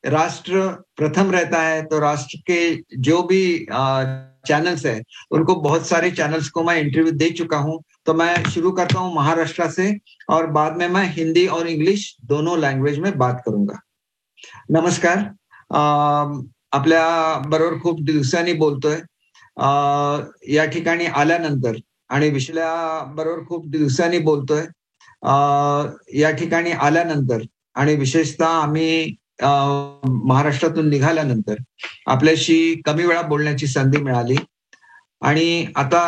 राष्ट्र प्रथम रहता है, तो राष्ट्र के जो भी चैनल्स है, उनको बहुत सारे चैनल्स को मैं इंटरव्यू दे चुका हूं। तो मैं शुरू करता हूं महाराष्ट्र से और बाद में मैं हिंदी और इंग्लिश दोनों लँग्वेज में बात करूंगा। नमस्कार. आपल्या बरोबर खूप दिवसांनी बोलतोय. या ठिकाणी आल्यानंतर आणि बरोबर खूप दिवसांनी बोलतोय. या ठिकाणी आल्यानंतर आणि विशेषतः आम्ही महाराष्ट्रातून निघाल्यानंतर आपल्याशी कमी वेळा बोलण्याची संधी मिळाली आणि आता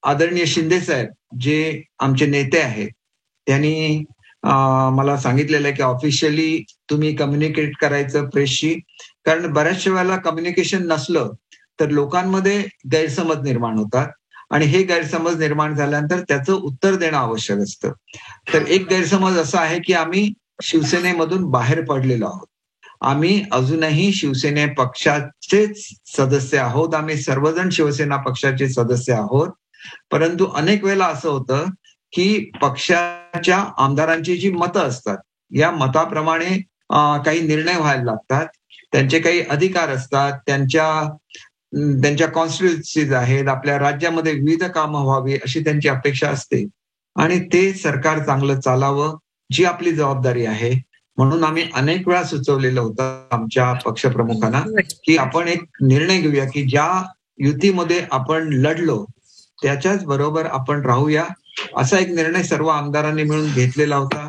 आदरणीय शिंदे साहेब जे आमचे नेते आहेत, त्यांनी मला सांगितलेलं आहे, की ऑफिशियली तुम्ही कम्युनिकेट करायचं प्रेसशी. कारण बऱ्याचशा वेळेला कम्युनिकेशन नसलं, तर लोकांमध्ये गैरसमज निर्माण होतात आणि हे गैरसमज निर्माण झाल्यानंतर त्याचं उत्तर देणं आवश्यक असतं. तर एक गैरसमज असा आहे, की आम्ही शिवसेनेमधून बाहेर पडलेलो आहोत. आम्ही अजूनही शिवसेने पक्षाचेच सदस्य आहोत. आम्ही सर्वजण शिवसेना पक्षाचे सदस्य आहोत. परंतु अनेक वेळेला असं होतं, की पक्षाच्या आमदारांची जी मतं असतात, या मताप्रमाणे काही निर्णय व्हायला लागतात. त्यांचे काही अधिकार असतात. त्यांच्या कॉन्स्टिट्युएन्सीज आहेत. आपल्या राज्यामध्ये विविध कामं व्हावी अशी त्यांची अपेक्षा असते आणि ते सरकार चांगलं चालावं, जी आपली जबाबदारी आहे. म्हणून आम्ही अनेक वेळा सुचवलेलं होतं आमच्या पक्षप्रमुखांना, की आपण एक निर्णय घेऊया, की ज्या युतीमध्ये आपण लढलो, त्याच्याच बरोबर आपण राहूया. असा एक निर्णय सर्व आमदारांनी मिळून घेतलेला होता.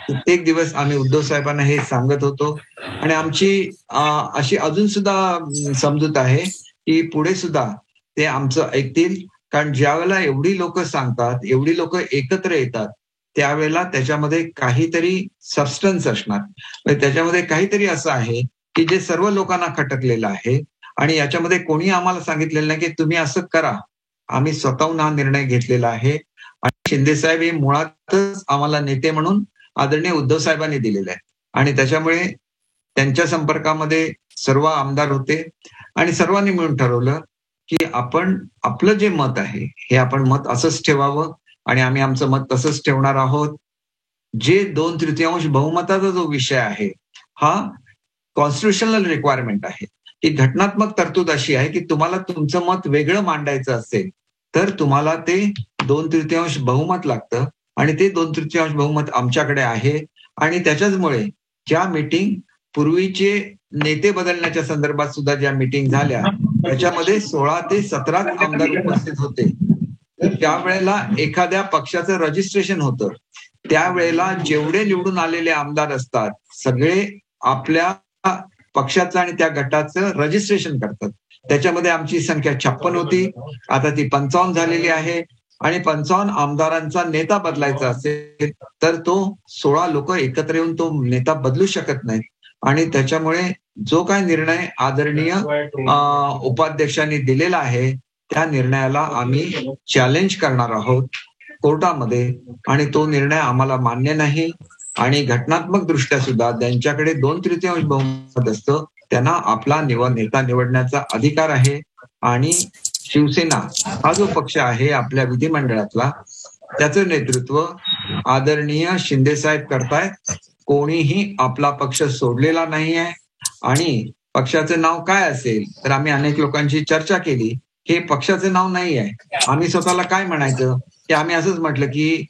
कित्येक दिवस आम्ही उद्धव साहेबांना हे सांगत होतो आणि आमची अशी अजून सुद्धा समजूत आहे, की पुढे सुद्धा ते आमचं ऐकतील. कारण ज्यावेळेला एवढी लोकं सांगतात, एवढी लोकं एकत्र येतात, त्यावेळेला त्याच्यामध्ये काहीतरी सबस्टन्स असणार. म्हणजे त्याच्यामध्ये काहीतरी असं आहे, की जे सर्व लोकांना खटकलेलं आहे आणि याच्यामध्ये कोणी आम्हाला सांगितलेलं नाही, की तुम्ही असं करा. आम्ही स्वतःहून हा निर्णय घेतलेला आहे आणि शिंदे साहेब हे मुळातच आम्हाला नेते म्हणून आदरणीय उद्धव साहेबांनी दिलेलं आहे आणि त्याच्यामुळे त्यांच्या संपर्कामध्ये सर्व आमदार होते आणि सर्वांनी मिळून ठरवलं, की आपण आपलं जे मत आहे, हे आपण मत असंच ठेवावं आणि आम्ही आमचं मत तसंच ठेवणार आहोत. जे 2/3 बहुमताचा जो विषय आहे, हा कॉन्स्टिट्युशनल रिक्वायरमेंट आहे, की घटनात्मक तरतूद अशी आहे, की तुम्हाला तुमचं मत वेगळं मांडायचं असेल, तर तुम्हाला ते 2/3 बहुमत लागतं आणि ते 2/3 बहुमत आमच्याकडे आहे आणि त्याच्याचमुळे ज्या मीटिंग पूर्वीचे नेते बदलण्याच्या संदर्भात सुद्धा ज्या मीटिंग झाल्या, त्याच्यामध्ये 16 ते 17 आमदार उपस्थित होते. तर त्यावेळेला एखाद्या पक्षाचं रजिस्ट्रेशन होतं. त्यावेळेला जेवढे निवडून आलेले आमदार असतात, सगळे आपल्या पक्षाचं आणि त्या गटाचं रजिस्ट्रेशन करतात. त्याच्यामध्ये आमची संख्या 56 होती. आता ती 55 झालेली आहे आणि 55 आमदारांचा नेता बदलायचा असेल, तर तो 16 लोकं एकत्र येऊन तो नेता बदलू शकत नाहीत आणि त्याच्यामुळे जो काही निर्णय आदरणीय उपाध्यक्षांनी दिलेला आहे, त्या निर्णयाला आम्ही चॅलेंज करणार आहोत कोर्टामध्ये आणि तो निर्णय आम्हाला मान्य नाही आणि घटनात्मक दृष्ट्या सुद्धा ज्यांच्याकडे 2/3 बहुमत असतं, त्यांना आपला नेता निवडण्याचा अधिकार आहे आणि शिवसेना हा जो पक्ष आहे आपल्या विधिमंडळातला, त्याचं नेतृत्व आदरणीय शिंदे साहेब करतायत. कोणीही आपला पक्ष सोडलेला नाहीये आणि पक्षाचं नाव काय असेल, तर आम्ही अनेक लोकांशी चर्चा केली. हे पक्षाचं नाव नाही आहे. आम्ही स्वतःला काय म्हणायचं, की आम्ही असंच म्हटलं, की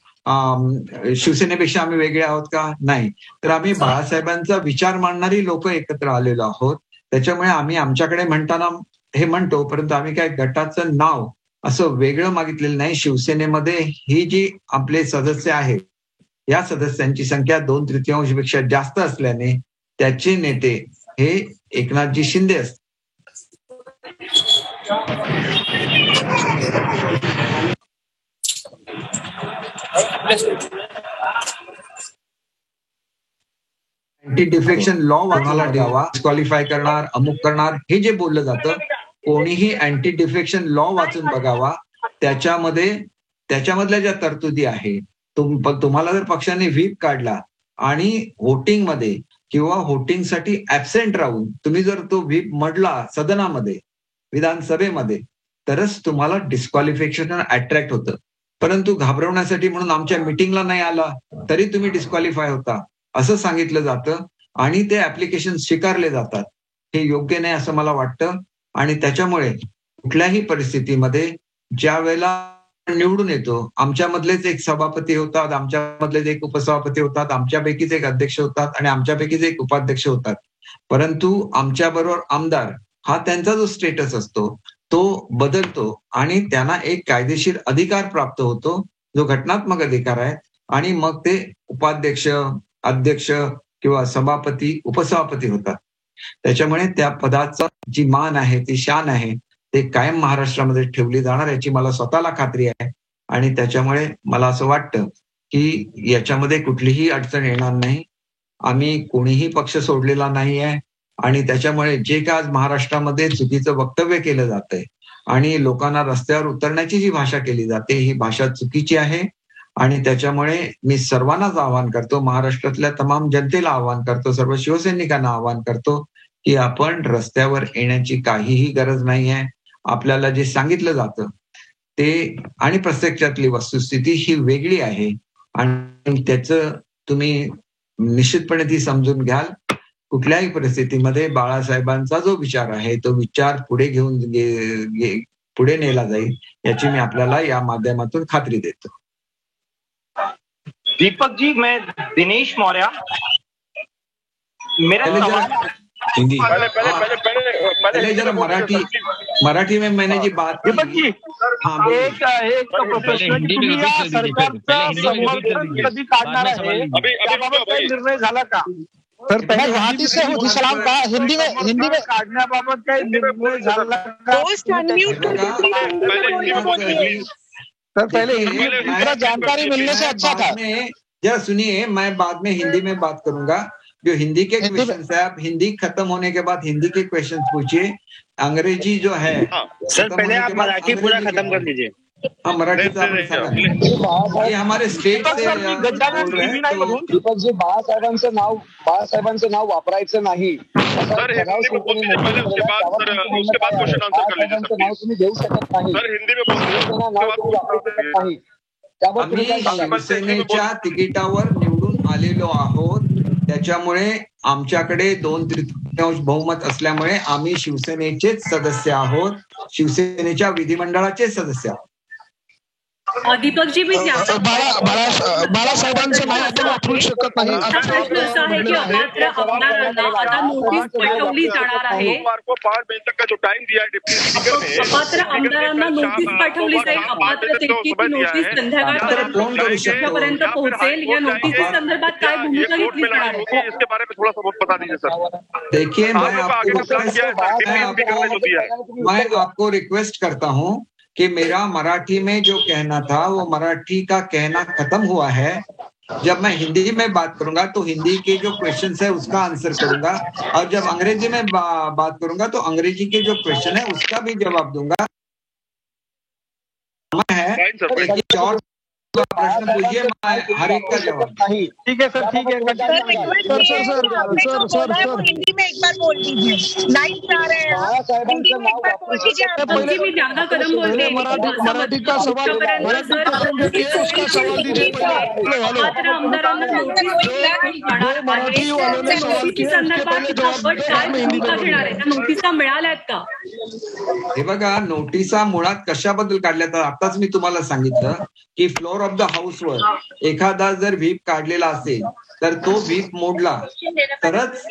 शिवसेनेपेक्षा आम्ही वेगळे आहोत का? नाही. तर आम्ही बाळासाहेबांचा विचार मांडणारी लोकं एकत्र आलेलो आहोत. त्याच्यामुळे आम्ही आमच्याकडे म्हणताना हे म्हणतो, परंतु आम्ही काय गटाचं नाव असं वेगळं मागितलेलं नाही. शिवसेनेमध्ये ही जी आपले सदस्य आहेत, या सदस्यांची संख्या 2/3 पेक्षा जास्त असल्याने त्याचे नेते हे एकनाथजी शिंदे असतात. अँटी डिफेक्शन लॉ कोणाला द्यावा, डिस्क्वालिफाय करणार, अमुक करणार, हे जे बोललं जातं, कोणीही अँटी डिफेक्शन लॉ वाचून बघावा. त्याच्यामधल्या ज्या तरतुदी आहे, तुम्हाला जर पक्षाने व्हीप काढला आणि व्होटिंगमध्ये किंवा व्होटिंगसाठी ऍबसेंट राहून तुम्ही जर तो व्हीप मडला सदनामध्ये, विधानसभेमध्ये, तरच तुम्हाला डिस्क्वालिफिकेशन अट्रॅक्ट होतं. परंतु घाबरवण्यासाठी म्हणून आमच्या मीटिंगला नाही आला, तरी तुम्ही डिस्क्वालिफाय होता, असं सांगितलं जातं आणि ते ऍप्लिकेशन स्वीकारले जातात. हे योग्य नाही असं मला वाटतं. आणि त्याच्यामुळे कुठल्याही परिस्थितीमध्ये ज्या वेळेला निवडून येतो, आमच्यामधलेच एक सभापती होतात, आमच्यामधलेच एक उपसभापती होतात, आमच्यापैकीच एक अध्यक्ष होतात आणि आमच्यापैकीच एक उपाध्यक्ष होतात. परंतु आमच्याबरोबर आमदार हा त्यांचा जो स्टेटस असतो तो बदलतो आणि त्यांना एक कायदेशीर अधिकार प्राप्त होतो, जो घटनात्मक अधिकार आहे. आणि मग ते उपाध्यक्ष, अध्यक्ष किंवा सभापती, उपसभापती होतात. त्याच्यामुळे त्या पदाचा जी मान आहे, ती शान आहे, ते कायम महाराष्ट्रामध्ये ठेवली जाणार याची मला स्वतःला खात्री आहे. आणि त्याच्यामुळे मला असं वाटतं की याच्यामध्ये कुठलीही अडचण येणार नाही. आम्ही कोणीही पक्ष सोडलेला नाहीये आणि त्याच्यामुळे जे काय आज महाराष्ट्रामध्ये चुकीचं वक्तव्य केलं जातंय आणि लोकांना रस्त्यावर उतरण्याची जी भाषा केली जाते, ही भाषा चुकीची आहे. आणि त्याच्यामुळे मी सर्वांनाच आवाहन करतो, महाराष्ट्रातल्या तमाम जनतेला आवाहन करतो, सर्व शिवसैनिकांना आवाहन करतो की आपण रस्त्यावर येण्याची काहीही गरज नाहीये. आपल्याला जे सांगितलं जातं ते आणि प्रत्यक्षातली वस्तुस्थिती ही वेगळी आहे आणि त्याचं तुम्ही निश्चितपणे ती समजून घ्याल. कुठल्याही परिस्थितीमध्ये बाळासाहेबांचा जो विचार आहे तो विचार पुढे घेऊन पुढे नेला जाईल याची मी आपल्याला या माध्यमातून खात्री देतो. दीपक जी, मैं दिनेश मौर्य, मेरा सवाल हिंदी पहले जरा मराठी में मैंने जी बात की। दीपक जी, हाँ, एक प्रश्न की तुम्ही या सरकारचं समर्थन कधी काढणार आहे, त्याबाबत काही निर्णय झाला का? सर पहले गुवाहाटी से हूँ सलाम का हिंदी में काढण्याबाबत काही निर्णय झाला का? सर पहले हिंदी में थोड़ा जानकारी मिलने से अच्छा था। जरा सुनिए, मैं बाद में हिंदी में बात करूंगा। जो हिंदी के क्वेश्चन है, आप हिंदी खत्म होने के बाद हिंदी के क्वेश्चन पूछिए। अंग्रेजी जो है सर पहले आप मराठी पूरा खत्म कर लीजिए। हाँ, मराठी ये हमारे स्टेट से दीपक जी, बाळासाहेबांचं नाव वापरायचं नाही सर, हिंदी में बोल दीजिए पहले, उसके बाद क्वेश्चन आंसर कर लीजिए सर, नाव तुम्ही देऊ शकत नाही सर हिंदी में बोल दीजिए। आम्ही शिवसेनेच्या तिकिटावर निवडून आलेलो आहोत, त्याच्यामुळे आमच्याकडे 2/3 बहुमत असल्यामुळे आम्ही शिवसेनेचेच सदस्य आहोत, शिवसेनेच्या विधिमंडळाचे सदस्य आहोत. दीपक जी, मी बाळासाहेबांचं नाव आपण वापरू शकत नाही. आता प्रश्न असा आहे की अपात्र आमदारांना आता नोटीस पाठवली जाणार आहे. अपात्र आमदारांना नोटीस पाठवली जाईल. अपात्रतेची नोटीस संध्याकाळपर्यंत पोहोचेल. या नोटीस संदर्भात काय भूमिका घेतली जाणार आहे? इसके बारे में थोड़ा सा बहुत बता दीजिए सर। देखिए, मैं आपको रिक्वेस्ट करता हूँ कि मेरा मराठी में जो कहना था वो मराठी का कहना खत्म हुआ है। जब मैं हिंदी में बात करूंगा तो हिंदी के जो क्वेश्चंस है उसका आंसर करूंगा, और जब अंग्रेजी में बात करूंगा तो अंग्रेजी के जो क्वेश्चन है उसका भी जवाब दूंगा। है और प्रश्न पूछिए, मैं हर एक का जवाब। ठीक है सर, ठीक है सर, हिंदी में एक बार बोल दीजिए। लाइव जा रहे हैं, हिंदी में एक बार बोल दीजिए। हिंदी में ज्यादा कदम बोलते हैं। मराठी का सवाल अपात्र आमदारांना नोटीस संदर्भात आपण काय भूमिका घेणार आहे? त्या नोटिसा मिळाल्यात का? हे बघा, नोटिसा मुळात कशाबद्दल काढल्या तर आताच मी तुम्हाला सांगितलं की फ्लोर ऑफ द हाऊसवर एखादा जर व्हीप काढलेला असेल तर तो व्हीप मोडला तरच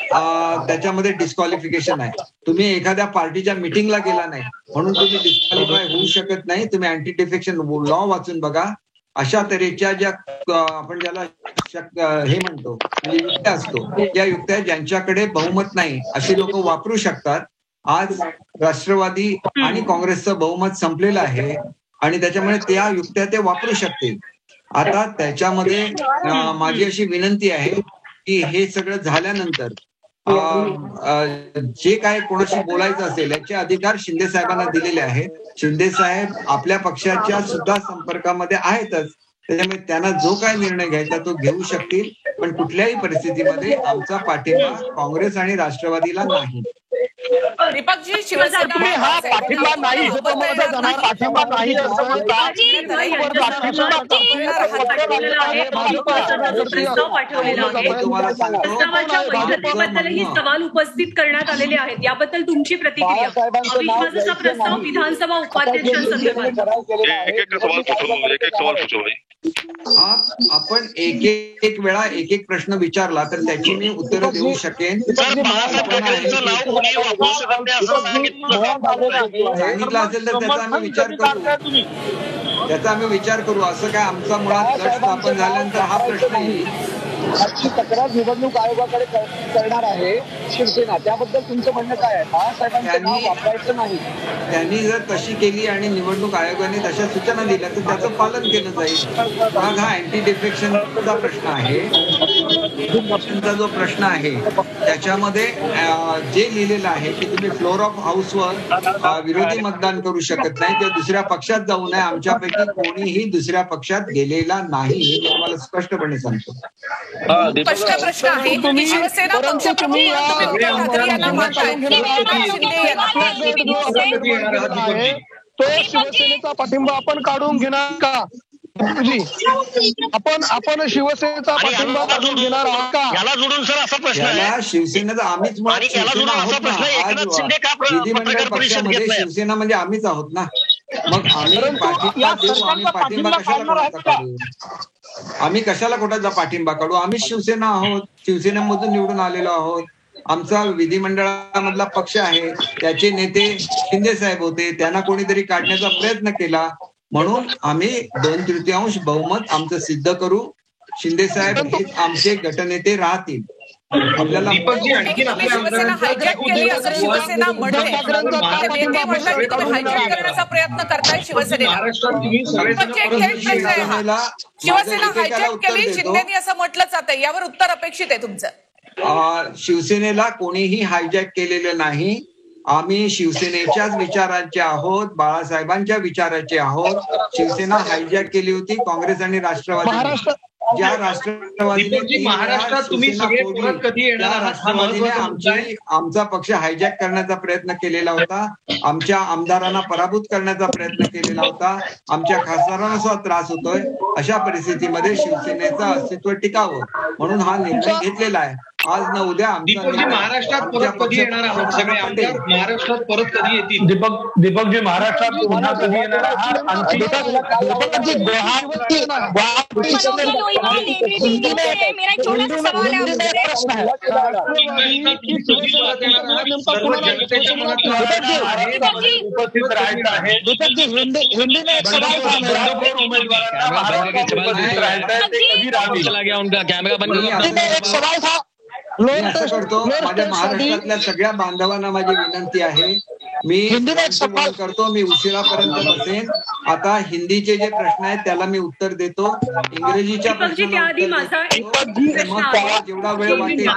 त्याच्यामध्ये डिस्क्वालिफिकेशन आहे. तुम्ही एखाद्या पार्टीच्या मिटिंगला गेला नाही म्हणून तुम्ही डिस्क्वालिफाय होऊ शकत नाही. तुम्ही अँटी डिफेक्शन लॉ वाचून बघा. अशा तऱ्हेच्या ज्या आपण ज्याला हे म्हणतो युक्त्या असतो, त्या युक्त्या ज्यांच्याकडे बहुमत नाही अशी लोक वापरू शकतात. आज राष्ट्रवादी आणि काँग्रेसचं बहुमत संपलेलं आहे आणि त्याच्यामुळे त्या युक्त्या ते वापरू शकतील. आता त्याच्यामध्ये माझी अशी विनंती आहे की हे सगळं झाल्यानंतर जे काय कोणाशी बोलायचं असेल याचे अधिकार शिंदे साहेबांना दिलेले आहेत. शिंदे साहेब आपल्या पक्षाच्या सुद्धा संपर्कामध्ये आहेतच, त्याच्यामुळे त्यांना जो काय निर्णय घ्यायचा तो घेऊ शकतील. पण कुठल्याही परिस्थितीमध्ये आमचा पाठिंबा काँग्रेस आणि राष्ट्रवादीला नाही. दीपकजी, शिवसेना तुम्ही हा पाठिंबा नाही पाठिंबा नाही प्रस्तावाच्या वैधतेबद्दलही सवाल उपस्थित करण्यात आलेले आहेत. याबद्दल तुमची प्रतिक्रिया? अविश्वासाचा प्रस्ताव विधानसभा उपाध्यक्षांसंदर्भात. एक सवाल पूछो भाई. आपण एक वेळा एक प्रश्न विचारला तर त्याची मी उत्तर देऊ शकेन. सांगितलं असेल तर त्याचा आम्ही विचार करू. असं काय आमचा मुळात गट स्थापन झाल्यानंतर हा प्रश्न येईल. आजची तक्रार निवडणूक आयोगाकडे करणार आहे शिवसेना, त्याबद्दल तुमचं म्हणणं काय आहे? बाळासाहेबांचं नाव वापरायचं नाही. त्यांनी जर तशी केली आणि निवडणूक आयोगाने तशा सूचना दिल्या तर त्याचं पालन केलं जाईल. मग हा अँटी डिफेक्शनचा प्रश्न आहे. जो प्रश्न आहे त्याच्यामध्ये जे लिहिलेलं आहे की तुम्ही फ्लोर ऑफ हाऊसवर विरोधी मतदान करू शकत नाही किंवा दुसऱ्या पक्षात जाऊ नये. आमच्यापैकी कोणीही दुसऱ्या पक्षात गेलेला नाही हे मी तुम्हाला स्पष्टपणे सांगतो. स्पष्ट प्रश्न आहे की शिवसेना पक्षप्रमुख तो शिवसेनेचा पाठिंबा आपण काढून घेणार का? आपण शिवसेनेचा पाठिंबा काढून घेणार आहात का? याला जोडून सर असा प्रश्न आहे, शिवसेनेचा आम्हीच विधिमंडळ पक्षामध्ये शिवसेना म्हणजे आम्हीच आहोत ना. मग आम्ही पाठिंबा कशाला काढू? आम्ही कशाला कोणाचा पाठिंबा काढू? आम्ही शिवसेना आहोत, शिवसेनेमधून निवडून आलेलो आहोत. आमचा विधिमंडळामधला पक्ष आहे, त्याचे नेते शिंदे साहेब होते, त्यांना कोणीतरी काढण्याचा प्रयत्न केला म्हणून आम्ही 2/3 बहुमत आमचं सिद्ध करू. शिंदे साहेब हेच आमचे गटनेते राहतील. आपल्याला करण्याचा प्रयत्न करताय शिवसेनेला. शिवसेना हायजॅक केली शिंदेनी असं म्हटलं जातंय, यावर उत्तर अपेक्षित आहे तुमचं? शिवसेनेला कोणीही हायजॅक केलेलं नाही. आम्ही शिवसेनेच्याच विचारांचे आहोत, बाळासाहेबांच्या विचाराचे आहोत. शिवसेना हायजॅक केली होती काँग्रेस आणि राष्ट्रवादी. ज्या राष्ट्रवादीने महाराष्ट्रात तुम्ही आमचा पक्ष हायजॅक करण्याचा प्रयत्न केलेला होता. आमच्या आमदारांना पराभूत करण्याचा प्रयत्न केलेला होता. आमच्या खासदारांना सुद्धा त्रास होतोय. अशा परिस्थितीमध्ये शिवसेनेचं अस्तित्व टिकावं म्हणून हा निर्णय घेतलेला आहे. आज न उद्या महाराष्ट्रात परत कधी येणार आहात? सगळे आमदार महाराष्ट्रात परत कधी येतील? दीपकजी महाराष्ट्रात पुन्हा कधी येणार आहात? उपस्थित राहायचं आहे. असं करतो. माझ्या महाराष्ट्रातल्या सगळ्या बांधवांना माझी विनंती आहे, मी करतो, मी उशिरापर्यंत बसेन. आता हिंदीचे जे प्रश्न आहेत त्याला मी उत्तर देतो. इंग्रजीच्या प्रश्नाला जेवढा वेळ वाटेल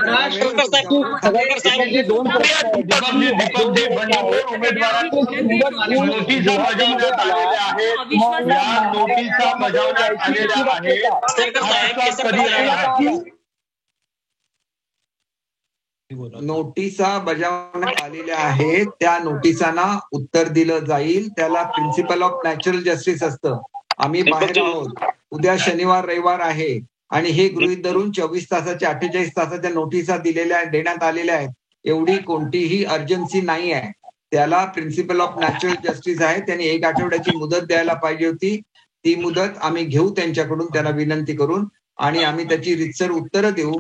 नोटिसा बजावण्यात आलेल्या आहेत. त्या नोटिसांना उत्तर दिलं जाईल. त्याला प्रिन्सिपल ऑफ नॅचरल जस्टिस असतं. आम्ही बाहेर आहोत. उद्या शनिवार रविवार आहे आणि हे गृहीत धरून 24 तासाच्या 48 तासाच्या नोटिसा देण्यात आलेल्या आहेत. एवढी कोणतीही अर्जन्सी नाही आहे. त्याला प्रिन्सिपल ऑफ नॅचरल जस्टिस आहे. त्यांनी 1 आठवड्याची मुदत द्यायला पाहिजे होती. ती मुदत आम्ही घेऊ त्यांच्याकडून, त्यांना विनंती करून, आणि आम्ही त्याची रीतसर उत्तरं देऊ.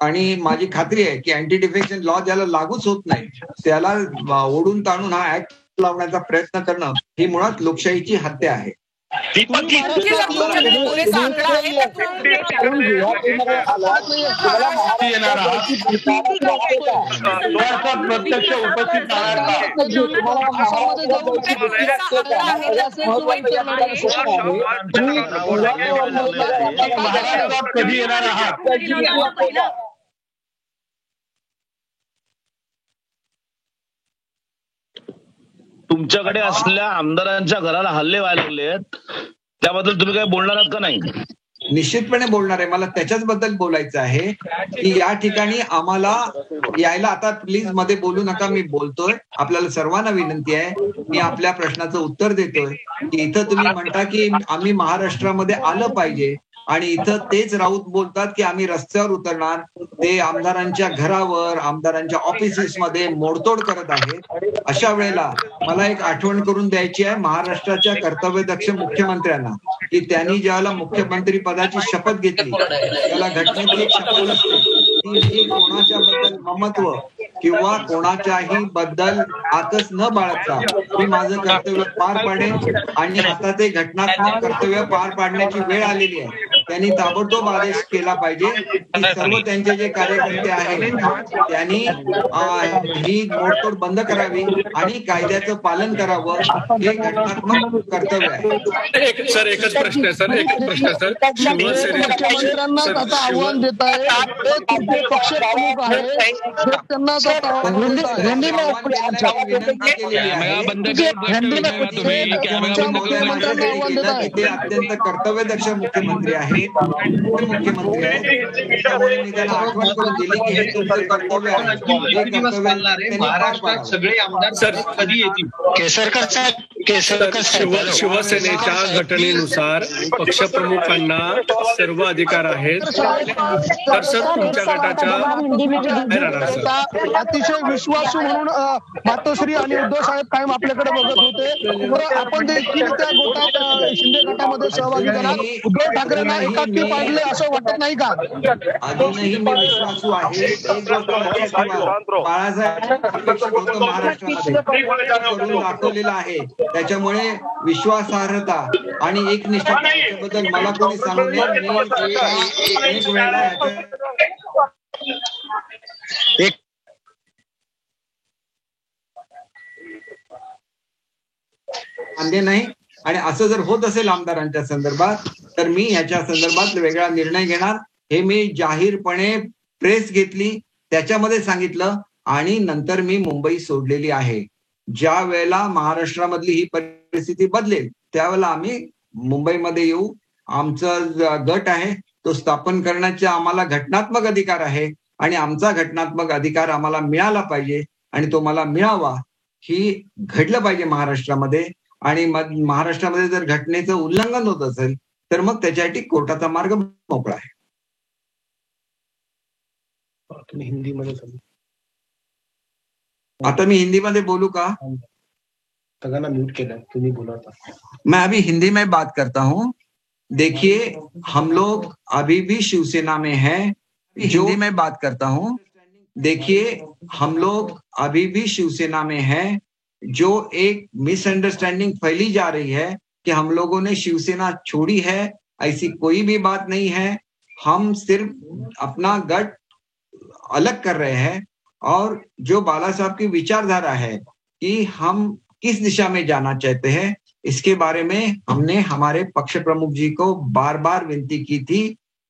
आणि माझी खात्री आहे की अँटी डिफेक्शन लॉ ज्याला लागूच होत नाही त्याला ओढून ताणून हा ऍक्ट लावण्याचा प्रयत्न करणं ही मुळात लोकशाहीची हत्या आहे. प्रत्यक्ष उपस्थित कधी येणार आहात? तुमच्याकडे असलेल्या आमदारांच्या घराला हल्ले व्हायला लागलेत, त्याबद्दल तुम्ही काय बोलणार आहात का नाही? निश्चितपणे बोलणार आहे. मला त्याच्याच बद्दल बोलायचं आहे की या ठिकाणी आम्हाला यायला, आता प्लीज मध्ये बोलू नका, मी बोलतोय. आपल्याला सर्वांना विनंती आहे, मी आपल्या प्रश्नाचं उत्तर देतोय की इथं तुम्ही म्हणता की आम्ही महाराष्ट्रामध्ये आलं पाहिजे आणि इथं तेच राऊत बोलतात की आम्ही रस्त्यावर उतरणार. ते आमदारांच्या घरावर, आमदारांच्या ऑफिसेसमध्ये मोडतोड करत आहेत. अशा वेळेला मला एक आठवण करून द्यायची आहे महाराष्ट्राच्या कर्तव्यदक्ष मुख्यमंत्र्यांना की त्यांनी ज्यावेळेला मुख्यमंत्री पदाची शपथ घेतली त्याला घटनेची एक शपथ असते की कोणाच्या बद्दल ममत्व किंवा कोणाच्याही बद्दल आकस न बाळगता मी माझं कर्तव्य पार पाडेन. आणि आता ते घटनात्मक कर्तव्य पार पाडण्याची वेळ आलेली आहे. त्यांनी ताबडतोब आदेश केला पाहिजे की सर्व त्यांचे जे कार्यकर्ते आहेत त्यांनी ही मोडतोड बंद करावी आणि कायद्याचं पालन करावं. हे घटनात्मक कर्तव्य आहे. सर एकच प्रश्न आहे सर, एकच प्रश्न आहे सर. मुख्यमंत्र्यांना आता आव्हान देत आहे, पक्ष प्रमुख आहे, त्यांना अत्यंत कर्तव्यदक्ष मुख्यमंत्री आहेत, मुख्यमंत्री आहेत. त्यामुळे मी त्यांना आठवण करून दिली की हे तुमचं कर्तव्य आहे. महाराष्ट्रात सगळे आमदार सर कधी येतील? शिवसेनेच्या घटनेनुसार पक्षप्रमुखांना सर्व अधिकार आहेत. तर सर तुमच्या गटाच्या अतिशय विश्वासू म्हणून मातोश्री आणि उद्धव साहेब कायम आपल्याकडे बघत होते. आपण देखील त्या गोटात, शिंदे गटामध्ये सहभागी झाला. उद्धव ठाकरेंना एकाकी पाडले असं वाटत नाही का? अजूनही मी विश्वासू आहे. बाळासाहेब अपेक्षित होतं महाराष्ट्रामध्ये करून दाखवलेलं आहे. त्याच्यामुळे विश्वासार्हता आणि एकनिष्ठा बद्दल मला कोणी सांगू नये. मी वेळा मान्य नाही. आणि असं जर होत असेल आमदारांच्या संदर्भात तर मी ह्याच्या संदर्भात वेगळा निर्णय घेणार. हे मी जाहीरपणे प्रेस घेतली, त्याच्यामध्ये सांगितलं आणि नंतर मी मुंबई सोडलेली आहे. ज्या वेळेला महाराष्ट्रामधली ही परिस्थिती बदलेल त्यावेळेला आम्ही मुंबईमध्ये येऊ. आमचा गट आहे तो स्थापन करण्याचे आम्हाला घटनात्मक अधिकार आहे आणि आमचा घटनात्मक अधिकार आम्हाला मिळाला पाहिजे आणि तो मला मिळावा. ही घडलं पाहिजे महाराष्ट्रामध्ये. आणि महाराष्ट्रामध्ये जर घटनेचं उल्लंघन होत असेल तर मग त्याच्यासाठी कोर्टाचा मार्ग मोकळा आहे. हिंदीमध्ये आता मी हिंदी में बोलू का? म्यूट केला, तुम्ही बोला. मैं अभी हिंदी में बात करता हूँ. देखिए हम लोग अभी भी शिवसेना में हैं. हिंदी में बात करता हूँ. देखिए हम लोग अभी भी शिवसेना में हैं. जो एक मिसअंडरस्टैंडिंग फैली जा रही है कि हम लोगों ने शिवसेना छोड़ी है, ऐसी कोई भी बात नहीं है. हम सिर्फ अपना गट अलग कर रहे हैं और जो बाला साहब की विचारधारा है कि हम किस दिशा में जाना चाहते हैं इसके बारे में हमने हमारे पक्ष प्रमुख जी को बार बार विनती की थी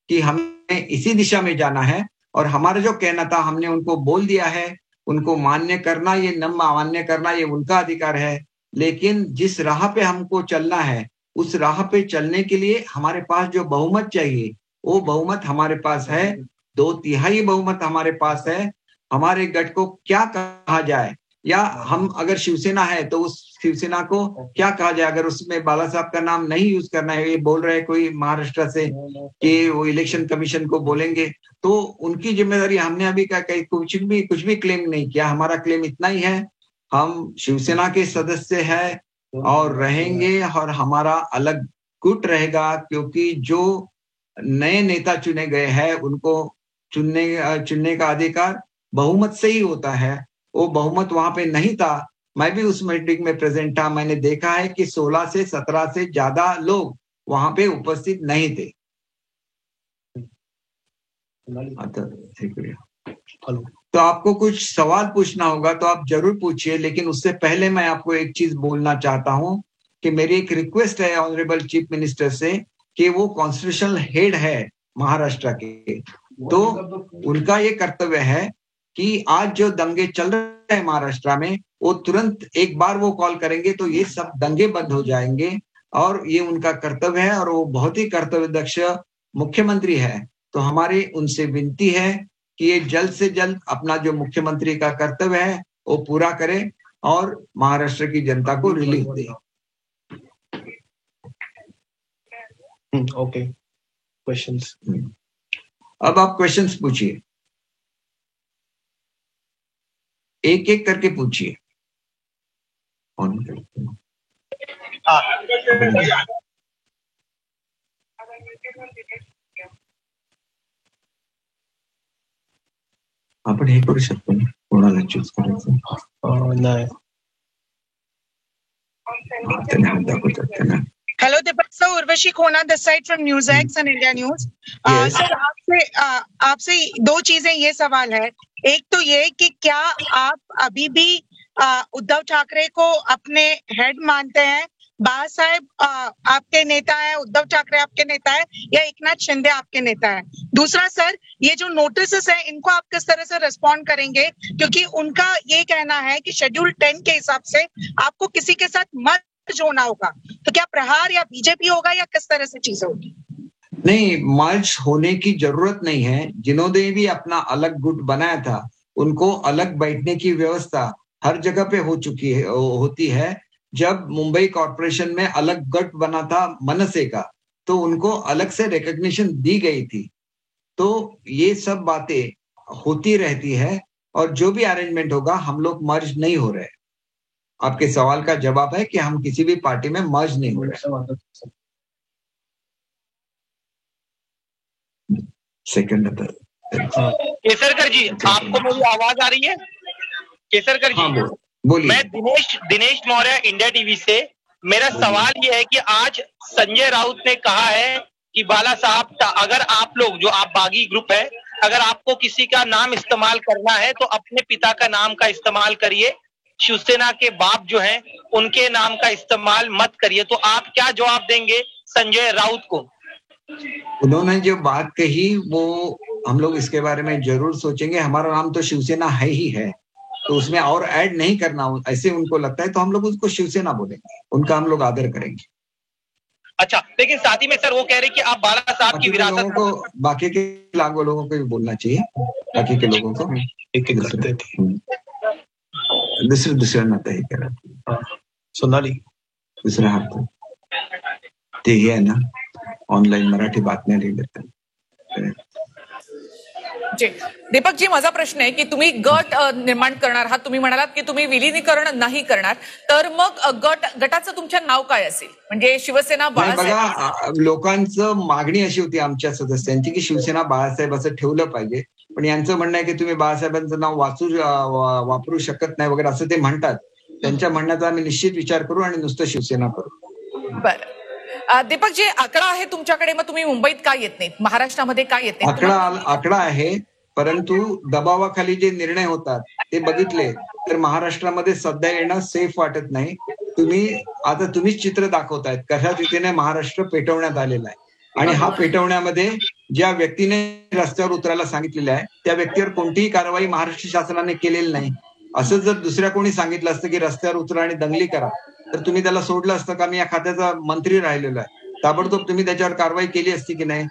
कि हमें इसी दिशा में जाना है. और हमारा जो कहना था हमने उनको बोल दिया है. उनको मान्य करना, ये न मान्य करना, ये उनका अधिकार है. लेकिन जिस राह पे हमको चलना है उस राह पे चलने के लिए हमारे पास जो बहुमत चाहिए वो बहुमत हमारे पास है. 2/3 बहुमत हमारे पास है. हमारे गट को क्या कहा जाए, या हम अगर शिवसेना है तो उस शिवसेना को क्या कहा जाए. अगर उसमें बाला साहब का नाम नहीं यूज करना है, ये बोल रहे हैं कोई महाराष्ट्र से कि वो इलेक्शन कमीशन को बोलेंगे, तो उनकी जिम्मेदारी. हमने अभी कुछ भी क्लेम नहीं किया. हमारा क्लेम इतना ही है, हम शिवसेना के सदस्य हैं और रहेंगे और हमारा अलग गुट रहेगा. क्योंकि जो नए नेता चुने गए हैं उनको चुनने का अधिकार बहुमत से ही होता है. वो बहुमत वहां पे नहीं था. मैं भी उस मीटिंग में प्रेजेंट था. मैंने देखा है कि 16 से 17 से ज्यादा लोग वहां पे उपस्थित नहीं थे. तो आपको कुछ सवाल पूछना होगा तो आप जरूर पूछिए, लेकिन उससे पहले मैं आपको एक चीज बोलना चाहता हूं कि मेरी एक रिक्वेस्ट है ऑनरेबल चीफ मिनिस्टर से कि वो कॉन्स्टिट्यूशनल हेड है महाराष्ट्र के, तो उनका ये कर्तव्य है कि आज जो दंगे चल रहे हैं महाराष्ट्र में वो तुरंत एक बार वो कॉल करेंगे तो ये सब दंगे बंद हो जाएंगे. और ये उनका कर्तव्य है और वो बहुत ही कर्तव्य दक्ष मुख्यमंत्री है तो हमारी उनसे विनती है कि ये जल्द से जल्द अपना जो मुख्यमंत्री का कर्तव्य है वो पूरा करे और महाराष्ट्र की जनता को रिलीफ दे। Okay, questions. अब आप क्वेश्चंस पूछिए, एक एक करके पूछिए। आपण हे करू शकतो ना, कोणाला चूज करायचं? नाही, त्यांना हात दाखवतात त्यांना। Hello Deepak sir, Urvashi Khona this side from news X and India news. Sir आपसे दो चीजें, ये सवाल है, एक तो ये कि क्या आप अभी भी उद्धव ठाकरे को अपने हेड मानते हैं? बाला साहेब आपके नेता है, उद्धव ठाकरे आपके नेता है, या एकनाथ शिंदे आपके नेता है? दूसरा सर, ये जो नोटिस है इनको आप किस तरह से रिस्पॉन्ड करेंगे? क्योंकि उनका ये कहना है कि शेड्यूल 10 के हिसाब से आपको किसी के साथ मर्ज होना होगा, तो क्या प्रहार या बीजेपी होगा या किस तरह से चीजें होगी? नहीं, मर्ज होने की जरूरत नहीं है। जिन्होंने भी अपना अलग गुट बनाया था उनको अलग बैठने की व्यवस्था हर जगह पे होती है। जब मुंबई कॉर्पोरेशन में अलग गट बना था मनसे का, तो उनको अलग से रिकॉग्निशन दी गई थी। तो ये सब बातें होती रहती है और जो भी अरेंजमेंट होगा, हम लोग मर्ज नहीं हो रहे। आपके सवाल का जवाब है कि हम किसी भी पार्टी में मर्ज नहीं हो रहे। सेकंड केसरकर जी, आपको मेरी आवाज आ रही है? केसरकर जी, हाँ, बोलिए। मैं दिनेश मौर्य, इंडिया टीवी से। मेरा सवाल ये है कि आज संजय राउत ने कहा है कि बाला साहब, अगर आप लोग, जो आप बागी ग्रुप है, अगर आपको किसी का नाम इस्तेमाल करना है तो अपने पिता का नाम का इस्तेमाल करिए, शिवसेना के बाप जो हैं उनके नाम का इस्तेमाल मत करिए। तो आप क्या जवाब देंगे संजय राउत को? उन्होंने जो बात कही वो हम लोग इसके बारे में जरूर सोचेंगे। हमारा नाम तो शिवसेना है ही है, तो उसमें और ऐड नहीं करना, ऐसे उनको लगता है तो हम लोग उसको शिवसेना बोलेंगे, उनका हम लोग आदर करेंगे। अच्छा, लेकिन साथ ही में सर वो कह रहे कि आप बाला साहब की विरासत को, बाकी के लोगों को भी बोलना चाहिए, बाकी के लोगों को दुसऱ्या नातं हे करा। सोनाली दुसऱ्या हात ते हे आहे ना, ऑनलाईन मराठी बातम्या लिहिल्या। जी दीपक जी, माझा प्रश्न आहे की तुम्ही गट निर्माण करणार आहात, तुम्ही म्हणालात की तुम्ही विलीनीकरण नाही करणार, तर मग गटाचं तुमचं नाव काय असेल? म्हणजे शिवसेना बाळासाहेब? लोकांचं मागणी अशी होती आमच्या सदस्यांची की शिवसेना बाळासाहेब असं ठेवलं पाहिजे, पण यांचं म्हणणं आहे की तुम्ही बाळासाहेबांचं नाव वापरू शकत नाही वगैरे असं ते म्हणतात। त्यांच्या म्हणण्याचा आम्ही निश्चित विचार करू आणि नुसतं शिवसेना करू। बरं दीपक जी, आकडा आहे तुमच्याकडे, मग तुम्ही मुंबईत का येत नाहीत, महाराष्ट्रामध्ये का येत नाहीत? आकडा आहे, परंतु दबावाखाली जे निर्णय होतात ते बघितले तर महाराष्ट्रामध्ये सध्या येणं सेफ वाटत नाही। तुम्हीच चित्र दाखवतायत कशा रीतीने महाराष्ट्र पेटवण्यात आलेला आहे, आणि हा पेटवण्यामध्ये ज्या व्यक्तीने रस्त्यावर उतरायला सांगितलेलं आहे त्या व्यक्तीवर कोणतीही कारवाई महाराष्ट्र शासनाने केलेली नाही। असं जर दुसऱ्या कोणी सांगितलं असतं की रस्त्यावर उतरा आणि दंगली करा, तर तुम्ही त्याला सोडलं असतं का? मी या खात्याचा मंत्री राहिलेलो आहे, ताबडतोब तुम्ही त्याच्यावर कारवाई केली असती की नाही?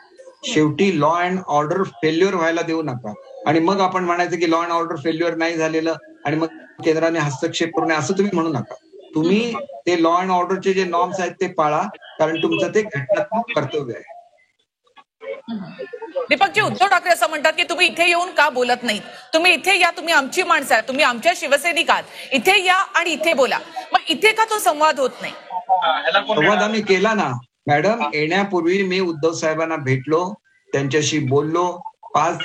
शेवटी लॉ अँड ऑर्डर फेल्युअर व्हायला देऊ नका, आणि मग आपण म्हणायचं की लॉ अँड ऑर्डर फेल्युअर नाही झालेलं आणि मग केंद्राने हस्तक्षेप करू नये असं तुम्ही म्हणू नका। तुम्ही ते लॉ अँड ऑर्डरचे जे नॉर्म्स आहेत ते पाळा, कारण तुमचं ते घटनात्मक कर्तव्य आहे। दीपक जी, उद्धव ठाकरे असं म्हणतात की तुम्ही इथे येऊन का बोलत नाहीत? तुम्ही इथे या, तुम्ही आमची माणसं आहात, तुम्ही आमच्या शिवसैनिक आहात, इथे या आणि इथे बोला। मग इथे का तो संवाद होत नाही? संवाद आम्ही केला ना मॅडम, येण्यापूर्वी मी उद्धव साहेबांना भेटलो, त्यांच्याशी बोललो, 5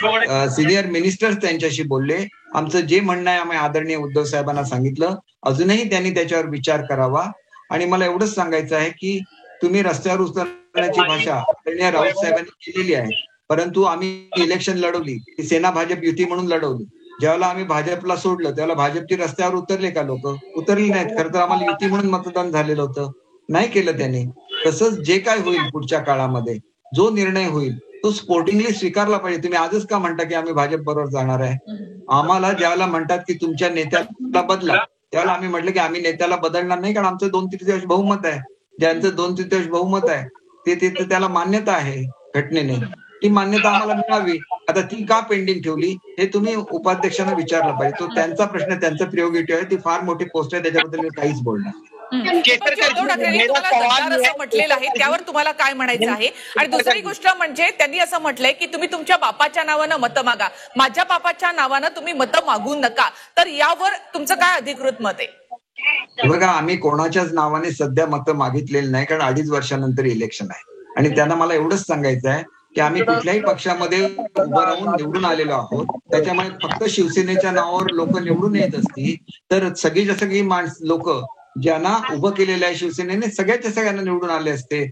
सिनियर मिनिस्टर्स त्यांच्याशी बोलले। आमचं जे म्हणणं आहे आम्ही आदरणीय उद्धव साहेबांना सांगितलं, अजूनही त्यांनी त्याच्यावर विचार करावा। आणि मला एवढंच सांगायचं आहे की तुम्ही रस्त्यावर उतरण्याची भाषा आदरणीय राऊत साहेबांनी केलेली आहे, परंतु आम्ही इलेक्शन लढवली, सेना भाजप युती म्हणून लढवली। ज्यावेळेला आम्ही भाजपला सोडलं त्यावेळेला भाजपची रस्त्यावर उतरले का लोक? उतरली नाहीत। खरं तर आम्हाला युती म्हणून मतदान झालेलं होतं, नाही केलं त्यांनी। तसंच जे काय होईल पुढच्या काळामध्ये, जो निर्णय होईल तो स्पोर्टिंगली स्वीकारला पाहिजे। तुम्ही आजच का म्हणता की आम्ही भाजप बरोबर जाणार आहे? आम्हाला ज्यावेळेला म्हणतात की तुमच्या नेत्याला बदला, त्यावेळेला आम्ही म्हटलं की आम्ही नेत्याला बदलणार नाही, कारण आमचं 2/3 बहुमत आहे। ज्यांचं 2/3 बहुमत आहे ते त्याला मान्यता आहे, घटनेने, ती मान्यता आम्हाला मिळावी. आता ती का पेंडिंग ठेवली हे तुम्ही उपाध्यक्षांना विचारलं पाहिजे. तो त्यांचा प्रश्न, त्यांचा प्रियोगिटिव्ह आहे. ती फार मोठी पोस्ट आहे, त्याच्याबद्दल मी काहीच बोलणार. उद्धव ठाकरेंनी तुम्हाला गद्दार असं म्हटलेलं आहे, त्यावर तुम्हाला काय म्हणायचं आहे? आणि दुसरी गोष्ट म्हणजे त्यांनी असं म्हटलंय की तुम्ही तुमच्या बापाच्या नावानं मतं मागा, माझ्या बापाच्या नावानं तुम्ही मतं मागू नका. तर यावर तुमचं काय अधिकृत मत आहे? बघा, आम्ही कोणाच्याच नावाने सध्या मतं मागितलेली नाही, कारण 2.5 वर्षानंतर इलेक्शन आहे. आणि त्यांना मला एवढंच सांगायचं आहे की आम्ही कुठल्याही पक्षामध्ये उभं राहून निवडून आलेलो आहोत. त्याच्यामुळे फक्त शिवसेनेच्या नावावर लोक निवडून येत असतील तर सगळीच्या सगळी लोक ज्यांना उभं केलेलं आहे शिवसेनेने, सगळ्याच्या सगळ्यांना निवडून आले असते.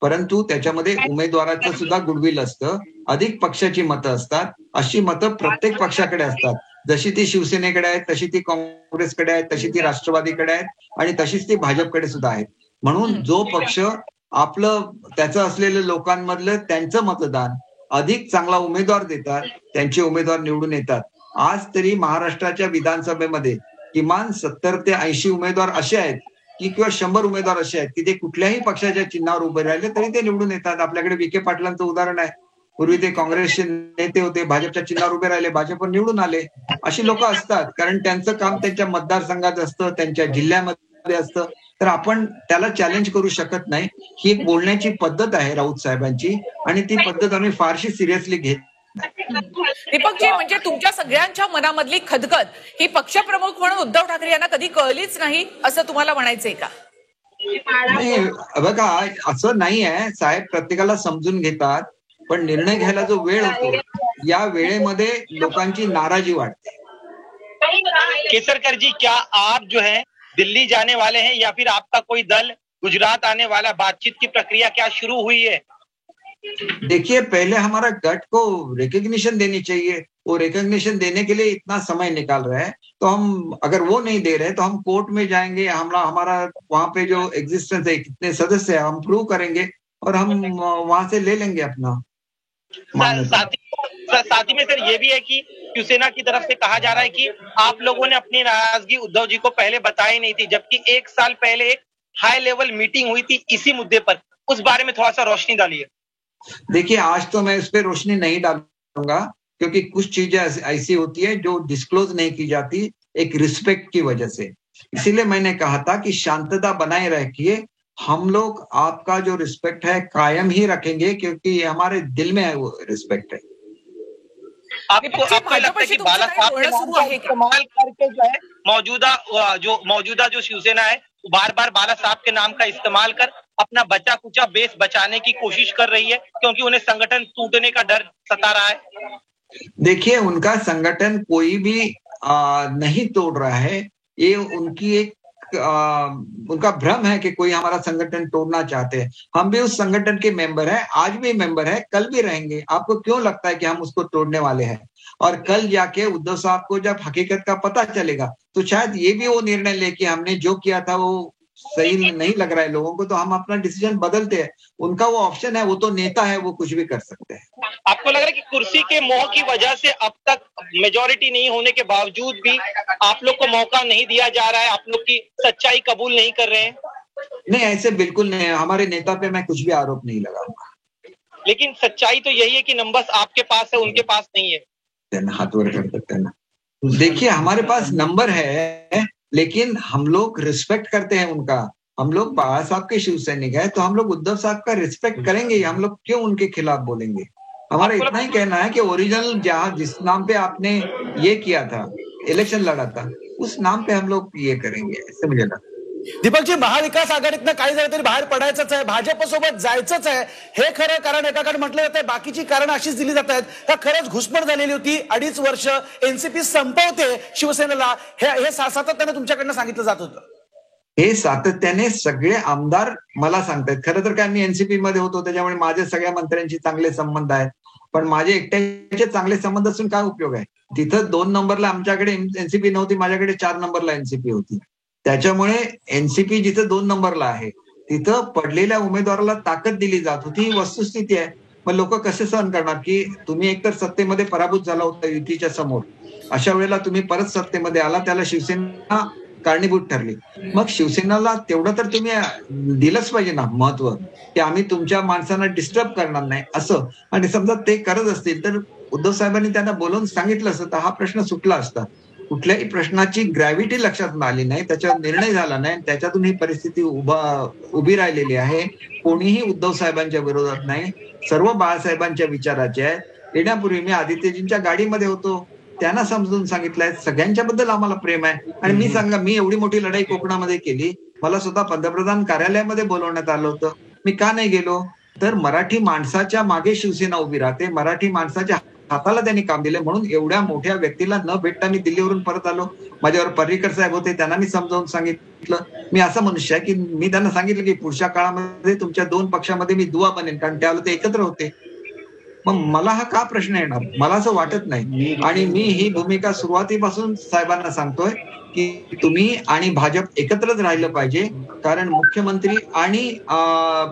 परंतु त्याच्यामध्ये उमेदवाराचं सुद्धा गुडविल असतं, अधिक पक्षाची मतं असतात. अशी मतं प्रत्येक पक्षाकडे असतात. जशी ती शिवसेनेकडे आहेत, तशी ती काँग्रेसकडे आहेत, तशी ती राष्ट्रवादीकडे आहेत आणि तशीच ती भाजपकडे सुद्धा आहेत. म्हणून जो पक्ष आपलं त्याचं असलेलं लोकांमधलं त्यांचं मतदान अधिक चांगला उमेदवार देतात, त्यांचे उमेदवार निवडून येतात. आज तरी महाराष्ट्राच्या विधानसभेमध्ये किमान 70 ते 80 उमेदवार असे आहेत की किंवा 100 उमेदवार असे आहेत की ते कुठल्याही पक्षाच्या चिन्हावर उभे राहिले तरी ते निवडून येतात. आपल्याकडे विखे पाटलांचं उदाहरण आहे. पूर्वी ते काँग्रेसचे नेते होते, भाजपच्या चिन्हावर उभे राहिले, भाजपवर निवडून आले. अशी लोक असतात, कारण त्यांचं काम त्यांच्या मतदारसंघात असतं, त्यांच्या जिल्ह्यामध्ये असतं. तर आपण त्याला चॅलेंज करू शकत नाही. ही एक बोलण्याची पद्धत आहे राऊत साहेबांची आणि ती पद्धत आम्ही फारशी सिरियसली घेत. दीपकजी, म्हणजे तुमच्या सगळ्यांच्या मनामधली खदखद ही पक्षप्रमुख म्हणून उद्धव ठाकरे यांना कधी कळलीच नाही असं तुम्हाला म्हणायचंय का? नाही बघा, असं नाही आहे. साहेब प्रत्येकाला समजून घेतात, पण निर्णय घ्यायला जो वेळ होतो या वेळेमध्ये लोकांची नाराजी वाढते. केसरकर जी, क्या आप जो है दिल्ली जाने वाले हैं या फिर आपका कोई दल गुजरात आने वाला? बातचीत की प्रक्रिया क्या शुरू हुई है? देखिए, पहले हमारा गट को रिकग्निशन देनी चाहिए. वो रिकग्निशन देने के लिए इतना समय निकाल रहा है, तो हम अगर वो नहीं दे रहे तो हम कोर्ट में जाएंगे. हमारा वहां पे जो एग्जिस्टेंस है, कितने सदस्य है, हम प्रूव करेंगे और हम वहां से ले लेंगे अपना. साथ ही में सर ये भी है कि शिवसेना की तरफ से कहा जा रहा है कि आप लोगों ने अपनी नाराजगी उद्धव जी को पहले बताई नहीं थी, जबकि 1 साल पहले एक हाई लेवल मीटिंग हुई थी इसी मुद्दे पर. उस बारे में थोड़ा सा रोशनी डालिए. देखिए, आज तो मैं उस पर रोशनी नहीं डालूंगा, क्योंकि कुछ चीजें ऐसी होती है जो डिस्क्लोज नहीं की जाती एक रिस्पेक्ट की वजह से. इसीलिए मैंने कहा था कि शांतता बनाए रखिए. हम लोग आपका जो रिस्पेक्ट है कायम ही रखेंगे, क्योंकि हमारे दिल में है वो रिस्पेक्ट है. आपको लगता है कि बाला साहब का इस्तेमाल करके जो है मौजूदा जो शिवसेना है बार बार बाला साहब के नाम का इस्तेमाल कर अपना बचा कुचा बेस बचाने की कोशिश कर रही है, क्योंकि उन्हें संगठन टूटने का डर सता रहा है? देखिए, उनका संगठन कोई भी नहीं तोड़ रहा है. ये उनकी एक उनका भ्रम है कि कोई हमारा संगठन तोड़ना चाहते हैं. हम भी उस संगठन के मेंबर हैं, आज भी मेंबर है, कल भी रहेंगे. आपको क्यों लगता है कि हम उसको तोड़ने वाले हैं? और कल जाके उद्धव साहब को जब हकीकत का पता चलेगा तो शायद ये भी वो निर्णय ले कि हमने जो किया था वो सही नहीं लग रहा है लोगों को, तो हम अपना डिसीजन बदलते हैं. उनका वो ऑप्शन है, वो तो नेता है, वो कुछ भी कर सकते हैं. आपको लग रहा है कि कुर्सी के मोह की वजह से अब तक मेजॉरिटी नहीं होने के बावजूद भी आप लोग को मौका नहीं दिया जा रहा है, आप लोग की सच्चाई कबूल नहीं कर रहे हैं? नहीं, ऐसे बिल्कुल नहीं. हमारे नेता पे मैं कुछ भी आरोप नहीं लगाऊंगा. लेकिन सच्चाई तो यही है कि नंबर्स आपके पास है, उनके पास नहीं है. हाथ वर कर सकते हैं ना. देखिए, हमारे पास नंबर है, लेकिन हम लोग रिस्पेक्ट करते हैं उनका. हम लोग बाला साहब के शिव सैनिक है, तो हम लोग उद्धव साहब का रिस्पेक्ट करेंगे. हम लोग क्यों उनके खिलाफ बोलेंगे? हमारा इतना ही कहना है कि ओरिजिनल जहां जिस नाम पे आपने ये किया था, इलेक्शन लड़ा था, उस नाम पे हम लोग ये करेंगे, ऐसे मुझे लगता. दीपकजी, महाविकास आघाडीतनं काही झालं तरी बाहेर पडायचंच आहे, भाजपसोबत जायचंच आहे, हे खरं कारण एकाकडे म्हटलं जातंय. बाकीची कारण अशीच दिली जात आहेत का खरंच घुसमट झालेली होती, 2.5 वर्ष एनसीपी संपवते शिवसेनेला, हे सातत्याने तुमच्याकडनं सांगितलं जात होतं? हे सातत्याने सगळे आमदार मला सांगतायत. खरं तर काय, मी एनसीपी मध्ये होतो, त्याच्यामुळे माझे सगळ्या मंत्र्यांशी चांगले संबंध आहेत. पण माझे एकट्याचे चांगले संबंध असून काय उपयोग आहे? तिथं 2 नंबरला आमच्याकडे एनसीपी नव्हती, माझ्याकडे 4 नंबरला एनसीपी होती. त्याच्यामुळे एनसीपी जिथं 2 नंबरला आहे तिथं पडलेल्या उमेदवाराला ताकद दिली जात होती. ही वस्तुस्थिती आहे. मग लोक कसे सहन करणार की तुम्ही एकतर सत्तेमध्ये पराभूत झाला होता युतीच्या समोर, अशा वेळेला तुम्ही परत सत्तेमध्ये आला, त्याला शिवसेना कारणीभूत ठरली. मग शिवसेनेला तेवढं तर तुम्ही दिलंच पाहिजे ना महत्व, की आम्ही तुमच्या माणसांना डिस्टर्ब करणार नाही असं. आणि समजा ते करत असतील तर उद्धव साहेबांनी त्यांना बोलवून सांगितलं असतं तर हा प्रश्न सुटला असता. कुठल्याही प्रश्नाची ग्रॅव्हिटी लक्षात आली नाही, त्याच्यावर निर्णय झाला नाही, त्याच्यातून ही परिस्थिती उभी राहिलेली आहे. कोणीही उद्धव साहेबांच्या विरोधात नाही, सर्व बाळासाहेबांच्या विचाराचे आहे. येण्यापूर्वी मी आदित्यजींच्या गाडीमध्ये होतो, त्यांना समजून सांगितलंय सगळ्यांच्या बद्दल आम्हाला प्रेम आहे. आणि मी सांगा, मी एवढी मोठी लढाई कोकणामध्ये केली, मला स्वतः पंतप्रधान कार्यालयामध्ये बोलवण्यात आलं होतं, मी का नाही गेलो? तर मराठी माणसाच्या मागे शिवसेना उभी राहते, मराठी माणसाच्या हाताला त्यांनी काम दिले, म्हणून एवढ्या मोठ्या व्यक्तीला न भेटता मी दिल्लीवरून परत आलो. माझ्यावर पर्रिकर साहेब होते, त्यांना मी समजावून सांगितलं. मी असा मनुष्य आहे की मी त्यांना सांगितलं की पुढच्या काळामध्ये तुमच्या 2 पक्षामध्ये मी दुवा बनेन, कारण त्यावेळेला ते एकत्र होते. मग मला हा का प्रश्न येणार? मला असं वाटत नाही. आणि मी ही भूमिका सुरुवातीपासून साहेबांना सांगतोय की तुम्ही आणि भाजप एकत्रच राहिलं पाहिजे, कारण मुख्यमंत्री आणि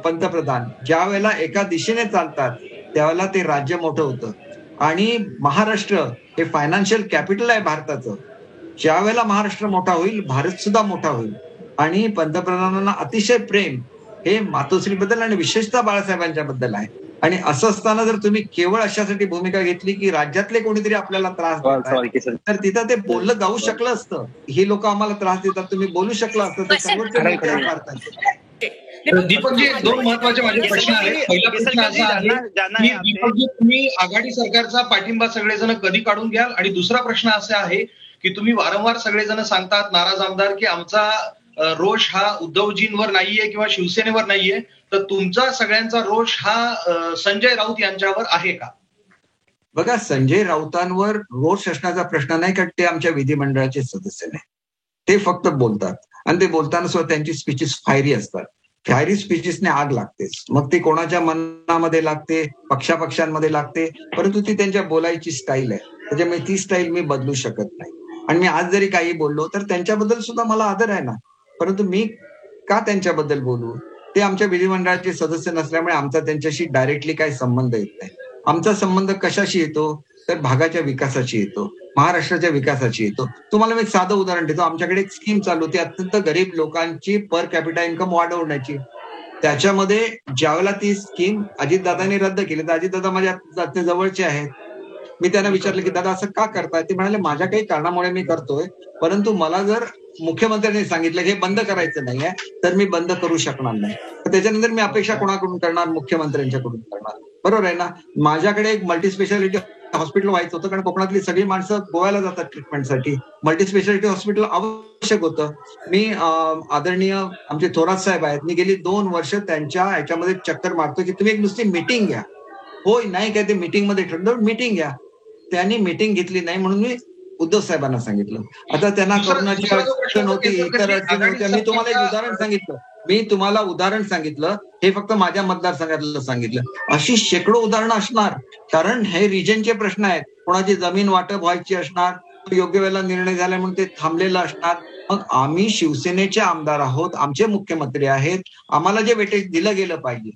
पंतप्रधान ज्या वेळेला एका दिशेने चालतात त्यावेळेला ते राज्य मोठं होतं. आणि महाराष्ट्र हे फायनान्शियल कॅपिटल आहे भारताचं. ज्या वेळेला महाराष्ट्र मोठा होईल, भारत सुद्धा मोठा होईल. आणि पंतप्रधानांना अतिशय प्रेम हे मातोश्रीबद्दल आणि विशेषतः बाळासाहेबांच्या बद्दल आहे. आणि असं असताना जर तुम्ही केवळ अशासाठी भूमिका घेतली की राज्यातले कोणीतरी आपल्याला त्रास देतात, तर तिथं ते बोललं जाऊ शकलं असतं. ही लोक आम्हाला त्रास देतात, तुम्ही बोलू शकला असतं तर सर्वोच्च न्यायालयात भारताचे. दीपकजी, 2 महत्वाचे माझे प्रश्न आहेत. पहिला प्रश्न असा आहे की दीपकजी, तुम्ही आघाडी सरकारचा पाठिंबा सगळेजण कधी काढून घ्याल? आणि दुसरा प्रश्न असा आहे की तुम्ही वारंवार सगळेजण सांगतात, नाराज आमदार, की आमचा रोष हा उद्धवजींवर नाहीये किंवा शिवसेनेवर नाहीये, तर तुमचा सगळ्यांचा रोष हा संजय राऊत यांच्यावर आहे का? बघा, संजय राऊतांवर रोष असण्याचा प्रश्न नाही, कारण ते आमच्या विधिमंडळाचे सदस्य नाही. ते फक्त बोलतात आणि ते बोलताना सुद्धा त्यांची स्पीचेस फायरी असतात. फायरी स्पीचेसने आग लागतेच, मग ती कोणाच्या मनामध्ये लागते, पक्षापक्षांमध्ये लागते, परंतु ती त्यांच्या बोलायची स्टाईल आहे. त्याच्यामुळे ती स्टाईल मी बदलू शकत नाही. आणि मी आज जरी काही बोललो तर त्यांच्याबद्दल सुद्धा मला आदर आहे ना, परंतु मी का त्यांच्याबद्दल बोलू? ते आमच्या विधिमंडळाचे सदस्य नसल्यामुळे आमचा त्यांच्याशी डायरेक्टली काही संबंध येत नाही. आमचा संबंध कशाशी येतो? तर भागाच्या विकासाची येतो, महाराष्ट्राच्या विकासाची येतो. तुम्हाला मी एक साधं उदाहरण देतो. आमच्याकडे एक स्कीम चालू होती अत्यंत गरीब लोकांची पर कॅपिटा इन्कम वाढवण्याची. त्याच्यामध्ये ज्यावेळेला ती स्कीम अजितदादांनी रद्द केली तर अजितदादा माझ्या जवळचे आहेत. मी त्यांना विचारलं की दादा असं का करताय? ते म्हणाले माझ्या काही कारणामुळे मी करतोय, परंतु मला जर मुख्यमंत्र्यांनी सांगितलं हे बंद करायचं नाहीये तर मी बंद करू शकणार नाही. तर त्याच्यानंतर मी अपेक्षा कोणाकडून करणार? मुख्यमंत्र्यांच्याकडून करणार. बरोबर आहे ना? माझ्याकडे एक मल्टीस्पेशालिटी हॉस्पिटल व्हायचं होतं, कारण कोकणातली सगळी माणसं गोव्याला जातात ट्रीटमेंटसाठी. मल्टीस्पेशालिटी हॉस्पिटल आवश्यक होतं. मी आदरणीय आमचे थोरात साहेब आहेत, मी गेली 2 वर्ष त्यांच्या ह्याच्यामध्ये चक्कर मारतो की तुम्ही एक नुसती मीटिंग घ्या. होय नाही काय ते मीटिंगमध्ये ठरलं, मीटिंग घ्या. त्यांनी मीटिंग घेतली नाही म्हणून मी उद्धव साहेबांना सांगितलं. आता त्यांना कोरोनाची अडचण होती, इतर अडचणी होत्या. मी तुम्हाला एक उदाहरण सांगितलं, हे फक्त माझ्या मतदारसंघातलं सांगितलं. अशी शेकडो उदाहरणं असणार, कारण हे रिजनचे प्रश्न आहेत. कोणाची जमीन वाटप व्हायची असणार, योग्य वेळेला निर्णय झाला म्हणून ते थांबलेलं असणार. मग आम्ही शिवसेनेचे आमदार आहोत, आमचे मुख्यमंत्री आहेत, आम्हाला जे वेटेज दिलं गेलं पाहिजे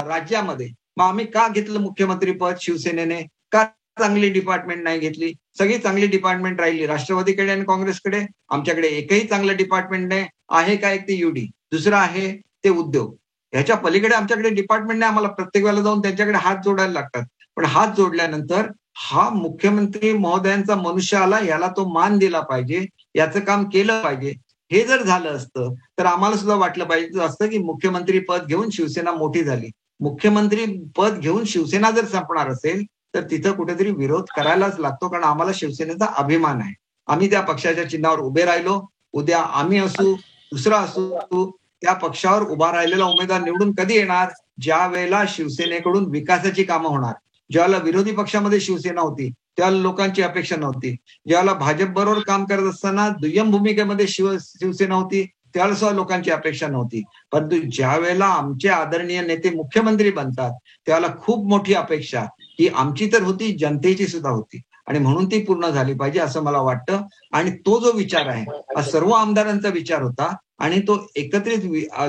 राज्यामध्ये, मग आम्ही का घेतलं मुख्यमंत्री पद शिवसेनेने? का चांगली डिपार्टमेंट नाही घेतली? सगळी चांगली डिपार्टमेंट राहिली राष्ट्रवादीकडे आणि काँग्रेसकडे. आमच्याकडे एकही चांगलं डिपार्टमेंट नाही. आहे का? एक ते युडी, दुसरं आहे ते उद्योग. ह्याच्या पलीकडे आमच्याकडे डिपार्टमेंट नाही. आम्हाला प्रत्येक वेळेला जाऊन त्यांच्याकडे हात जोडायला लागतात. पण हात जोडल्यानंतर हा मुख्यमंत्री महोदयांचा मनुष्य आला, याला तो मान दिला पाहिजे, याचं काम केलं पाहिजे. हे जर झालं असतं तर आम्हाला सुद्धा वाटलं पाहिजे असतं की मुख्यमंत्री पद घेऊन शिवसेना मोठी झाली. मुख्यमंत्री पद घेऊन शिवसेना जर संपणार असेल तर तिथं कुठेतरी विरोध करायलाच लागतो, कारण आम्हाला शिवसेनेचा अभिमान आहे. आम्ही त्या पक्षाच्या चिन्हावर उभे राहिलो. उद्या आम्ही असू, दुसरा असू, त्या पक्षावर उभा राहिलेला उमेदवार निवडून कधी येणार? ज्या वेळेला शिवसेनेकडून विकासाची कामं होणार. ज्यावेळेला विरोधी पक्षामध्ये शिवसेना होती त्यावेळेला लोकांची अपेक्षा नव्हती. ज्यावेळेला भाजप बरोबर काम करत असताना दुय्यम भूमिकेमध्ये शिवसेना होती त्यावेळेला सुद्धा लोकांची अपेक्षा नव्हती. परंतु ज्या वेळेला आमचे आदरणीय नेते मुख्यमंत्री बनतात त्यावेळेला खूप मोठी अपेक्षा ही आमची तर होती, जनतेची सुद्धा होती, आणि म्हणून ती पूर्ण झाली पाहिजे असं मला वाटतं. आणि तो जो विचार आहे हा सर्व आमदारांचा विचार होता आणि तो एकत्रित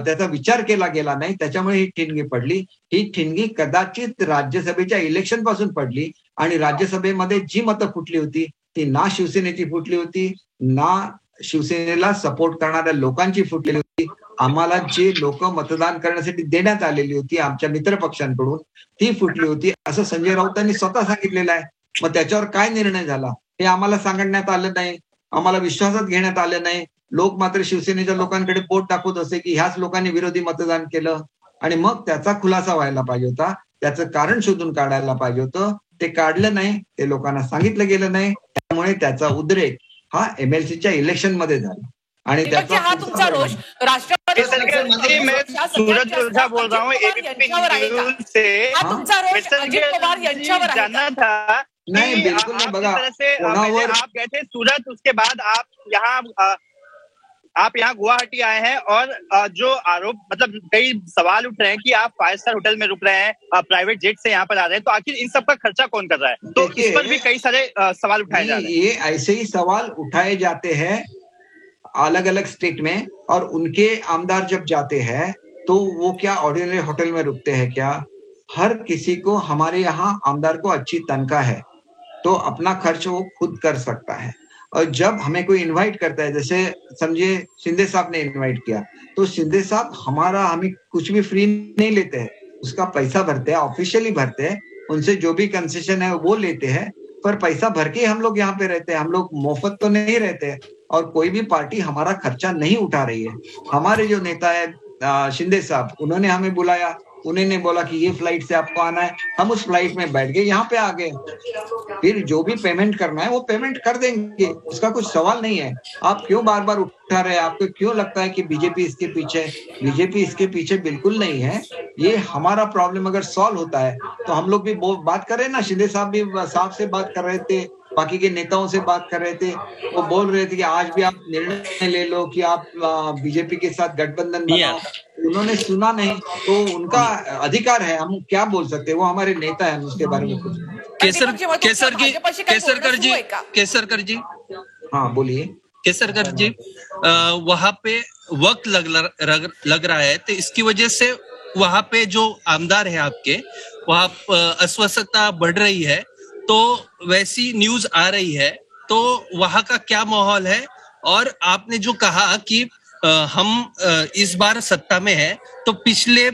त्याचा विचार केला गेला नाही, त्याच्यामुळे ही ठिणगी पडली. ही ठिणगी कदाचित राज्यसभेच्या इलेक्शन पासून पडली आणि राज्यसभेमध्ये जी मतं फुटली होती ती ना शिवसेनेची फुटली होती, ना शिवसेनेला सपोर्ट करणाऱ्या लोकांची फुटलेली होती. आम्हाला जे लोक मतदान करण्यासाठी देण्यात आलेली होती आमच्या मित्रपक्षांकडून ती फुटली होती असं संजय राऊतांनी स्वतः सांगितलेलं आहे. मग त्याच्यावर काय निर्णय झाला हे आम्हाला सांगण्यात आलं नाही, आम्हाला विश्वासात घेण्यात आलं नाही. लोक मात्र शिवसेनेच्या लोकांकडे बोट दाखवत असे की ह्याच लोकांनी विरोधी मतदान केलं आणि मग त्याचा खुलासा व्हायला पाहिजे होता, त्याचं कारण शोधून काढायला पाहिजे होतं. ते काढलं नाही, ते लोकांना सांगितलं गेलं नाही. त्यामुळे त्याचा उद्रेक हा एमएलसीच्या इलेक्शन मध्ये झाला आणि त्याचा हा तुमचा रोष राष्ट्रवादी बोल रहा हूँ तुमचा रोष अजित पवार यांच्यावर आहे. नहीं बिल्कुल नहीं. बघा आप गए थे सूरत, उसके बाद आप यहाँ गुवाहाटी आए हैं और जो आरोप मतलब कई सवाल उठ रहे हैं कि आप 5 स्टार होटल में रुक रहे हैं, प्राइवेट जेट से यहाँ पर आ रहे हैं, तो आखिर इन सब का खर्चा कौन कर रहा है? तो इस पर भी कई सारे सवाल उठाए जा रहे हैं. ये ऐसे ही सवाल उठाए जाते हैं अलग अलग स्टेट में, और उनके आमदार जब जाते हैं तो वो क्या ऑर्डिनरी होटल में रुकते हैं क्या? हर किसी को, हमारे यहाँ आमदार को अच्छी तनख्वाह है तो अपना खर्च वो खुद कर सकता है. और जब हमें कोई इनवाइट करता है, जैसे समझिए शिंदे साहब ने इनवाइट किया, तो शिंदे साहब हमें कुछ भी फ्री नहीं लेते हैं, उसका पैसा भरते हैं, ऑफिशियली भरते हैं, उनसे जो भी कंसेशन है वो लेते हैं, पर पैसा भर के हम लोग यहाँ पे रहते हैं. हम लोग मुफ्त तो नहीं रहते हैं और कोई भी पार्टी हमारा खर्चा नहीं उठा रही है. हमारे जो नेता है शिंदे साहब, उन्होंने हमें बुलाया, उन्होंने बोला कि ये फ्लाइट से आपको आना है, हम उस फ्लाइट में बैठ गए, यहाँ पे आ गए. फिर जो भी पेमेंट करना है वो पेमेंट कर देंगे, उसका कुछ सवाल नहीं है. आप क्यों बार बार उठा रहे हैं? आपको क्यों लगता है कि बीजेपी इसके पीछे? बीजेपी इसके पीछे बिल्कुल नहीं है. ये हमारा प्रॉब्लम अगर सॉल्व होता है तो हम लोग भी बात कर रहे हैं ना, शिंदे साहब भी साहब से बात कर रहे थे, बाकी के नेताओं से बात कर रहे थे, वो बोल रहे थे कि आज भी आप निर्णय ले लो कि आप बीजेपी के साथ गठबंधन बनाओ. उन्होंने सुना नहीं, तो उनका अधिकार है, हम क्या बोल सकते हैं, वो हमारे नेता है, उसके बारे में कुछ. केसरकर जी हाँ बोलिए. केसरकर जी, वहां पे वक्त लग रहा है, तो इसकी वजह से वहां पे जो आमदार है आपके, वहां अस्वस्थता बढ़ रही है, तो वैसी न्यूज आ रही है, तो वहां का क्या माहौल है? और आपने जो कहा कि हम इस बार सत्ता में है, तो पिछले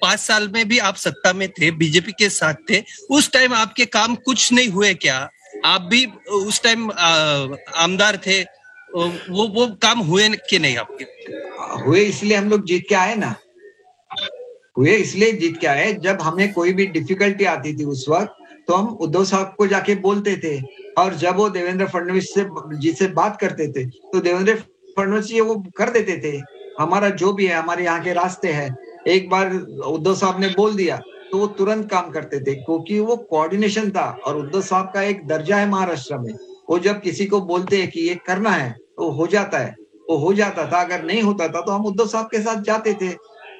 5 साल में भी आप सत्ता में थे, बीजेपी के साथ थे, उस टाइम आपके काम कुछ नहीं हुए क्या? आप भी उस टाइम आमदार थे, वो काम हुए कि नहीं आपके? हुए, इसलिए हम लोग जीत के आए ना. हुए इसलिए जीत के आए. जब हमें कोई भी डिफिकल्टी आती थी उस वक्त तो हम उद्धव साहब को जाके बोलते थे, और जब वो देवेंद्र फडणवीस जी से बात करते थे तो देवेंद्र फडणवीस जी वो कर देते थे. हमारा जो भी है, हमारे यहाँ के रास्ते हैं, एक बार उद्धव साहब ने बोल दिया तो वो तुरंत काम करते थे, क्योंकि वो कोऑर्डिनेशन था. और उद्धव साहब का एक दर्जा है महाराष्ट्र में, वो जब किसी को बोलते हैं कि ये करना है तो हो जाता है, वो हो जाता था. अगर नहीं होता था तो हम उद्धव साहब के साथ जाते थे.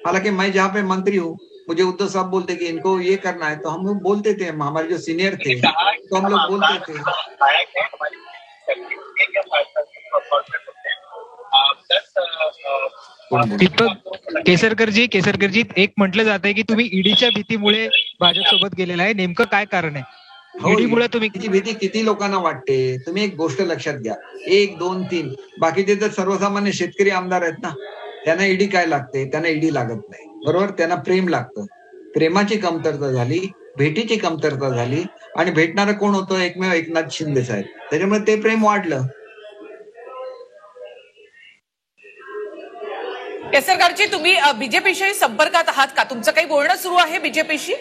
हालांकि मैं जहाँ पे मंत्री हूँ, मुझे उद्धव साहब बोलते कि इनको ये करना है, तो हम लोग बोलते थे, हमारे जो सीनियर थे तो हम लोग बोलते थे. दीपक केसरकर जी, एक म्हटलं जात आहे की तुम्ही ईडीच्या भीतीमुळे भाजप सोबत गेलेला आहे, नेमकं काय कारण आहे? ईडीमुळे तुम्ही भीती किती लोकांना वाटते? तुम्ही एक गोष्ट लक्षात घ्या, 1, 2, 3 बाकीचे तर सर्वसामान्य शेतकरी आमदार आहेत ना, त्यांना ईडी काय लागते? त्यांना ईडी लागत नाही, बरोबर. त्यांना प्रेम लागतं. प्रेमाची कमतरता झाली, भेटीची कमतरता झाली, आणि भेटणारं कोण होतं? एकमेव एकनाथ शिंदे साहेब. त्याच्यामुळे ते प्रेम वाढलं. केसरकरजी, तुम्ही बीजेपीशी संपर्कात आहात का? तुमचं काही बोलणं सुरू आहे बीजेपीशी?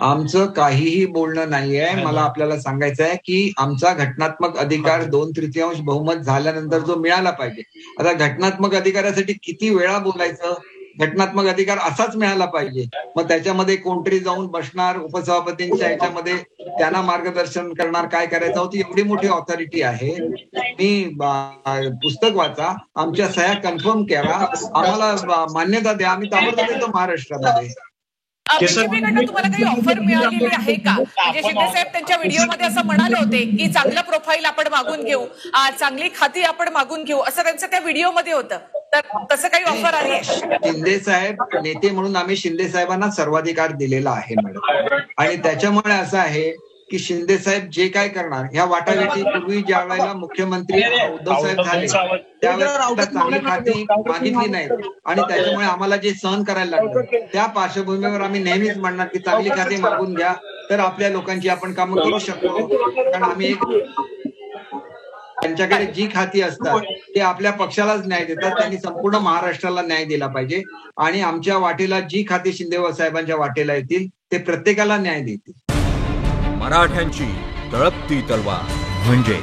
आमचं काहीही बोलणं नाहीये. मला आपल्याला सांगायचं आहे की आमचा घटनात्मक अधिकार 2/3 बहुमत झाल्यानंतर जो मिळाला पाहिजे. आता घटनात्मक अधिकारासाठी किती वेळा बोलायचं? घटनात्मक अधिकार असाच मिळाला पाहिजे. मग त्याच्यामध्ये कोणतरी जाऊन बसणार उपसभापतींच्या ह्याच्यामध्ये, त्यांना मार्गदर्शन करणार, काय करायचं होती. एवढी मोठी ऑथॉरिटी आहे. मी पुस्तक वाचा, आमच्या सह्या कन्फर्म करा, आम्हाला मान्यता द्या, आम्ही ताबडतोब येतो महाराष्ट्रामध्ये. बीजेपीकडनं तुम्हाला काही ऑफर मिळालेली आहे का? म्हणजे शिंदे साहेब त्यांच्या व्हिडिओमध्ये असं म्हणाले होते की चांगलं प्रोफाईल आपण मागून घेऊ, चांगली खाती आपण मागून घेऊ, असं त्यांचं त्या व्हिडिओमध्ये होतं. तर तसं काही ऑफर आली आहे? शिंदे साहेब नेते म्हणून आम्ही शिंदे साहेबांना सर्वाधिकार दिलेला आहे मॅडम. आणि त्याच्यामुळे असं आहे की शिंदे साहेब जे काय करणार ह्या वाटाघाटी पूर्वी ज्या वेळेला मुख्यमंत्री उद्धव साहेब झाले त्यावेळेला चांगली खाती मागितली नाही आणि त्याच्यामुळे आम्हाला जे सहन करायला लागलं त्या पार्श्वभूमीवर आम्ही नेहमीच म्हणणार की चांगली खाती मागून घ्या तर आपल्या लोकांची आपण कामं करू शकतो. कारण आम्ही एक त्यांच्याकडे जी खाती असतात ते आपल्या पक्षालाच न्याय देतात. त्यांनी संपूर्ण महाराष्ट्राला न्याय दिला पाहिजे आणि आमच्या वाटेला जी खाती शिंदे साहेबांच्या वाटेला येतील ते प्रत्येकाला न्याय देतील. मराठ्यांची तळपती तलवार म्हणजे